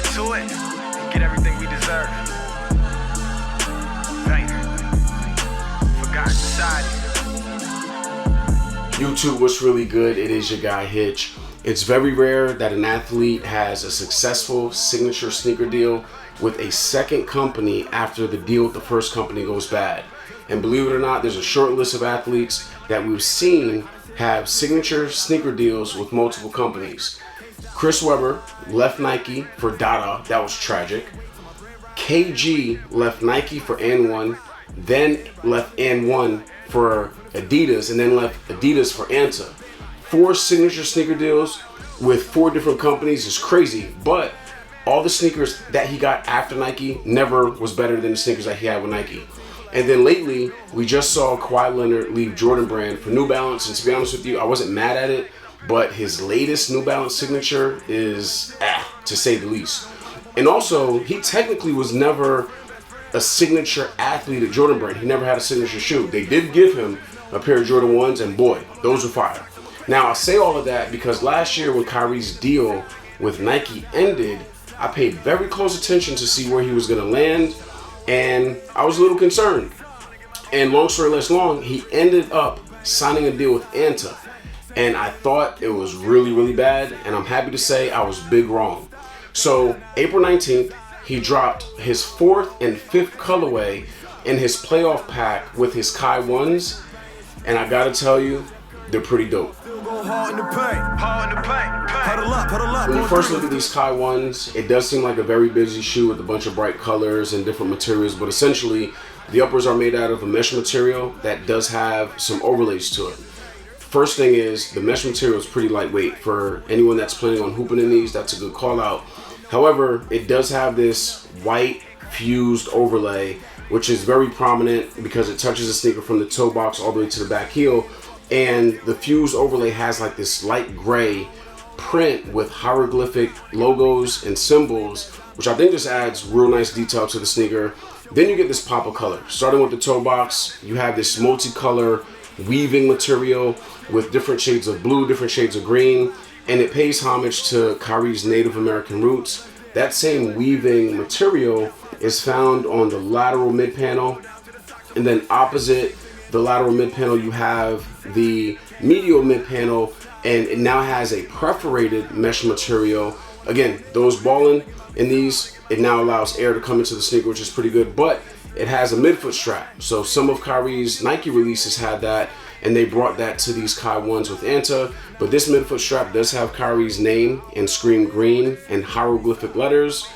get to it, get everything we deserve. Thank you. Forgotten society. YouTube, what's really good? It is your guy Hitch. It's very rare that an athlete has a successful signature sneaker deal with a second company after the deal with the first company goes bad. And believe it or not, there's a short list of athletes that we've seen have signature sneaker deals with multiple companies. Chris Webber left Nike for Dada, that was tragic. KG left Nike for N1, then left N1 for Adidas, and then left Adidas for Anta. 4 signature sneaker deals with 4 different companies is crazy, but all the sneakers that he got after Nike never was better than the sneakers that he had with Nike. And then lately, we just saw Kawhi Leonard leave Jordan Brand for New Balance, and to be honest with you, I wasn't mad at it, but his latest New Balance signature is to say the least. And also, he technically was never a signature athlete at Jordan Brand. He never had a signature shoe. They did give him a pair of Jordan 1s, and boy, those were fire. Now, I say all of that because last year when Kyrie's deal with Nike ended, I paid very close attention to see where he was going to land, and I was a little concerned. And long story less long, he ended up signing a deal with Anta, and I thought it was really, really bad, and I'm happy to say I was big wrong. So April 19th, he dropped his 4th and 5th colorway in his playoff pack with his Kai 1s, and I gotta tell you, they're pretty dope. When you first look at these Kai 1s, it does seem like a very busy shoe with a bunch of bright colors and different materials, but essentially the uppers are made out of a mesh material that does have some overlays to it. First thing is, the mesh material is pretty lightweight. For anyone that's planning on hooping in these, that's a good call out. However, it does have this white fused overlay, which is very prominent because it touches the sneaker from the toe box all the way to the back heel. And the fused overlay has like this light gray print with hieroglyphic logos and symbols, which I think just adds real nice detail to the sneaker. Then you get this pop of color. Starting with the toe box, you have this multicolor weaving material with different shades of blue, different shades of green, and it pays homage to Kyrie's Native American roots. That same weaving material is found on the lateral mid panel, and then opposite the lateral mid panel you have the medial mid panel, and it now has a perforated mesh material. Again, those balling in these, it now allows air to come into the sneaker, which is pretty good, but it has a midfoot strap. So some of Kyrie's Nike releases had that, and they brought that to these Kai 1s with Anta, but this midfoot strap does have Kyrie's name in screen green and hieroglyphic letters.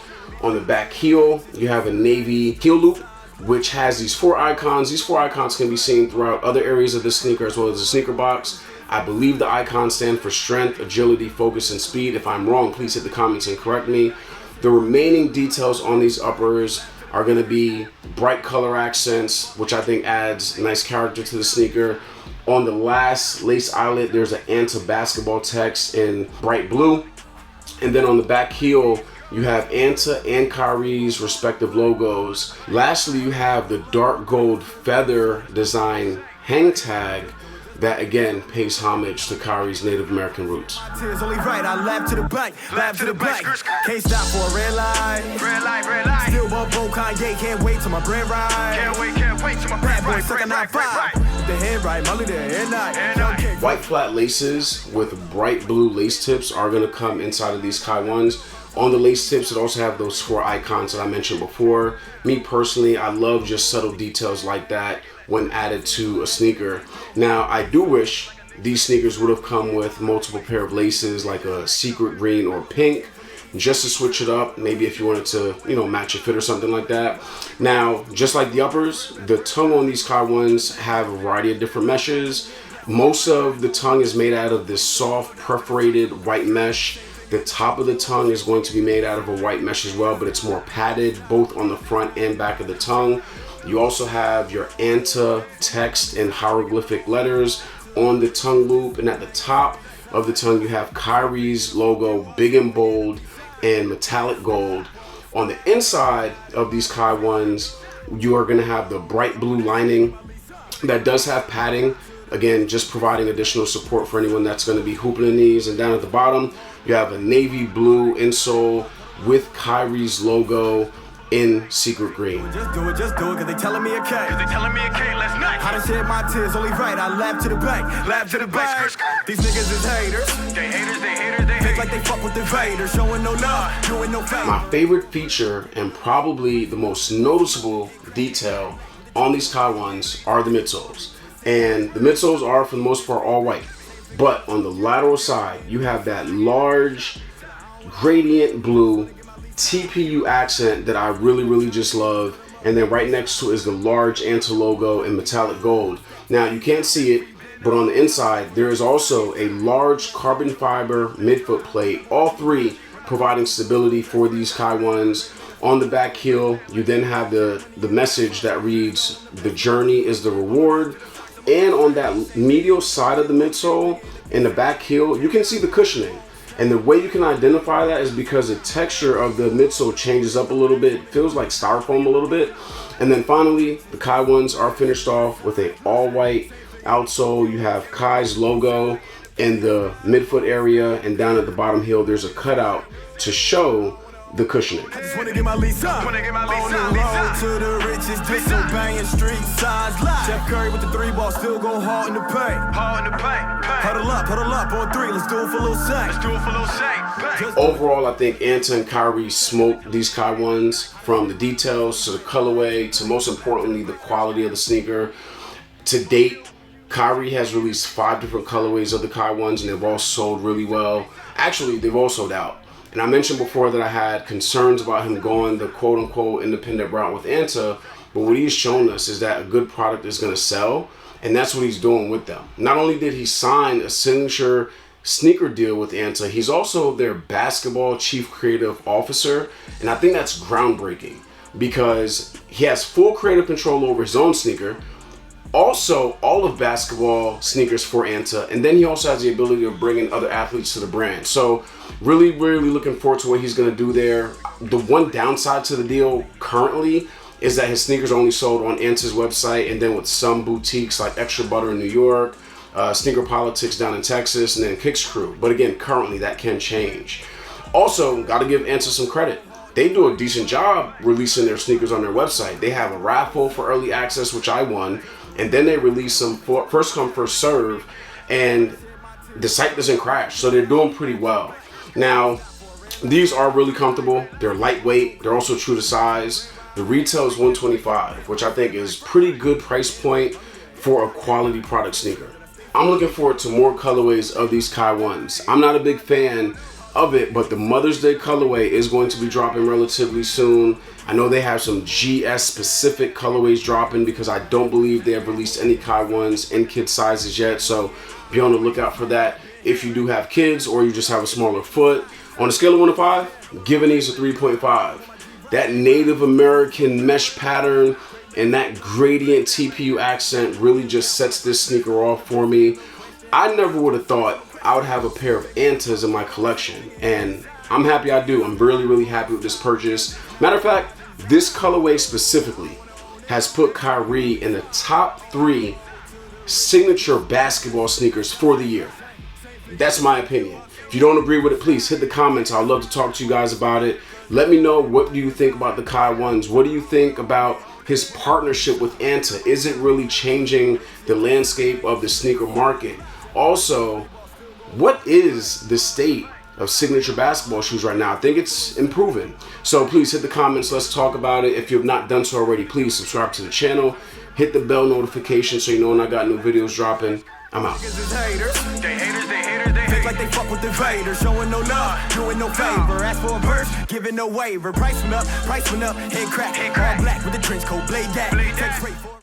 On the back heel, you have a navy heel loop, which has these 4 icons. These 4 icons can be seen throughout other areas of the sneaker as well as the sneaker box. I believe the icons stand for strength, agility, focus, and speed. If I'm wrong, please hit the comments and correct me. The remaining details on these uppers are going to be bright color accents, which I think adds nice character to the sneaker. On the last lace eyelet, there's an Anta basketball text in bright blue. And then on the back heel, you have Anta and Kyrie's respective logos. Lastly, you have the dark gold feather design hang tag that again pays homage to Kyrie's Native American roots. Tears only right, I laugh to the back, laugh to the back. Can't stop for a red light. Still won't vote Kanye, can't wait till my bread ride. Can't wait till my bread ride. Second night five. The head right, Molly the head night. White flat laces with bright blue lace tips are gonna come inside of these Kai 1s. On the lace tips, it also have those 4 icons that I mentioned before. Me personally, I love just subtle details like that when added to a sneaker. Now, I do wish these sneakers would have come with multiple pair of laces, like a secret green or pink, just to switch it up. Maybe if you wanted to, match a fit or something like that. Now, just like the uppers, the tongue on these Kai 1s have a variety of different meshes. Most of the tongue is made out of this soft, perforated white mesh. The top of the tongue is going to be made out of a white mesh as well, but it's more padded both on the front and back of the tongue. You also have your Anta text and hieroglyphic letters on the tongue loop, and at the top of the tongue you have Kyrie's logo big and bold and metallic gold. On the inside of these Kai 1s, you are going to have the bright blue lining that does have padding, again just providing additional support for anyone that's going to be hooping in these. And down at the bottom you have a navy blue insole with Kyrie's logo in secret green. Just do it, cause they telling me it can't. Let's not. I done shed my tears, only right, I laugh to the bank. These niggas is haters. They haters. Think like they fuck with the Vader, showing no love, doing no favor. My favorite feature and probably the most noticeable detail on these Kai ones are the midsoles. And the midsoles are for the most part all white. But on the lateral side, you have that large gradient blue TPU accent that I really just love. And then right next to it is the large Anta logo in metallic gold. Now you can't see it, but on the inside there is also a large carbon fiber midfoot plate, all three providing stability for these Kai ones. On the back heel, you then have the message that reads, "The journey is the reward." And on that medial side of the midsole, in the back heel, you can see the cushioning. And the way you can identify that is because the texture of the midsole changes up a little bit. It feels like styrofoam a little bit. And then finally, the Kai ones are finished off with a all-white outsole. You have Kai's logo in the midfoot area, and down at the bottom heel, there's a cutout to show the cushioning. I just wanna get my lease up. On the road to the riches, disobeying street signs. Chef Curry with the 3-ball, still go hard in the paint. Huddle up on 3, let's do it for Lil Saint. Overall, I think Anta and Kyrie smoked these Kai ones, from the details to the colorway to, most importantly, the quality of the sneaker. To date, Kyrie has released 5 different colorways of the Kai ones, and they've all sold really well. Actually, they've all sold out. And I mentioned before that I had concerns about him going the quote-unquote independent route with Anta, but what he's shown us is that a good product is going to sell, and that's what he's doing with them. Not only did he sign a signature sneaker deal with Anta, he's also their basketball chief creative officer, and I think that's groundbreaking because he has full creative control over his own sneaker, also all of basketball sneakers for Anta, and then he also has the ability to bring in other athletes to the brand. So really looking forward to what he's going to do there. The one downside to the deal currently is that his sneakers are only sold on Anta's website, and then with some boutiques like Extra Butter in New York, Sneaker Politics down in Texas, and then Kith's Crew. But again, currently that can change. Also, got to give Anta some credit. They do a decent job releasing their sneakers on their website. They have a raffle for early access, which I won, and then they release some first come, first serve, and the site doesn't crash, so they're doing pretty well. Now, these are really comfortable. They're lightweight. They're also true to size. The retail is $125, which I think is pretty good price point for a quality product sneaker. I'm looking forward to more colorways of these Kai ones. I'm not a big fan of it, but the Mother's Day colorway is going to be dropping relatively soon. I know they have some GS specific colorways dropping because I don't believe they have released any Kai ones in kid sizes yet, so be on the lookout for that if you do have kids or you just have a smaller foot. On a scale of 1 to 5, giving these a 3.5. That Native American mesh pattern and that gradient TPU accent really just sets this sneaker off for me. I never would have thought I would have a pair of Antas in my collection, and I'm happy I do. I'm really happy with this purchase. Matter of fact, this colorway specifically has put Kyrie in the top 3 signature basketball sneakers for the year. That's my opinion. If you don't agree with it, please hit the comments. I'd love to talk to you guys about it. Let me know, what do you think about the Kai ones? What do you think about his partnership with Anta? Is it really changing the landscape of the sneaker market? Also, what is the state of signature basketball shoes right now? I think it's improving. So please hit the comments. Let's talk about it. If you have not done so already, please subscribe to the channel. Hit the bell notification so you know when I got new videos dropping. I'm out. They haters. Think like they fuck with the Vader, showing no love, doing no favor. Ask for a verge, giving no waiver. Price went up, head crack, all black with the trench coat, blade that.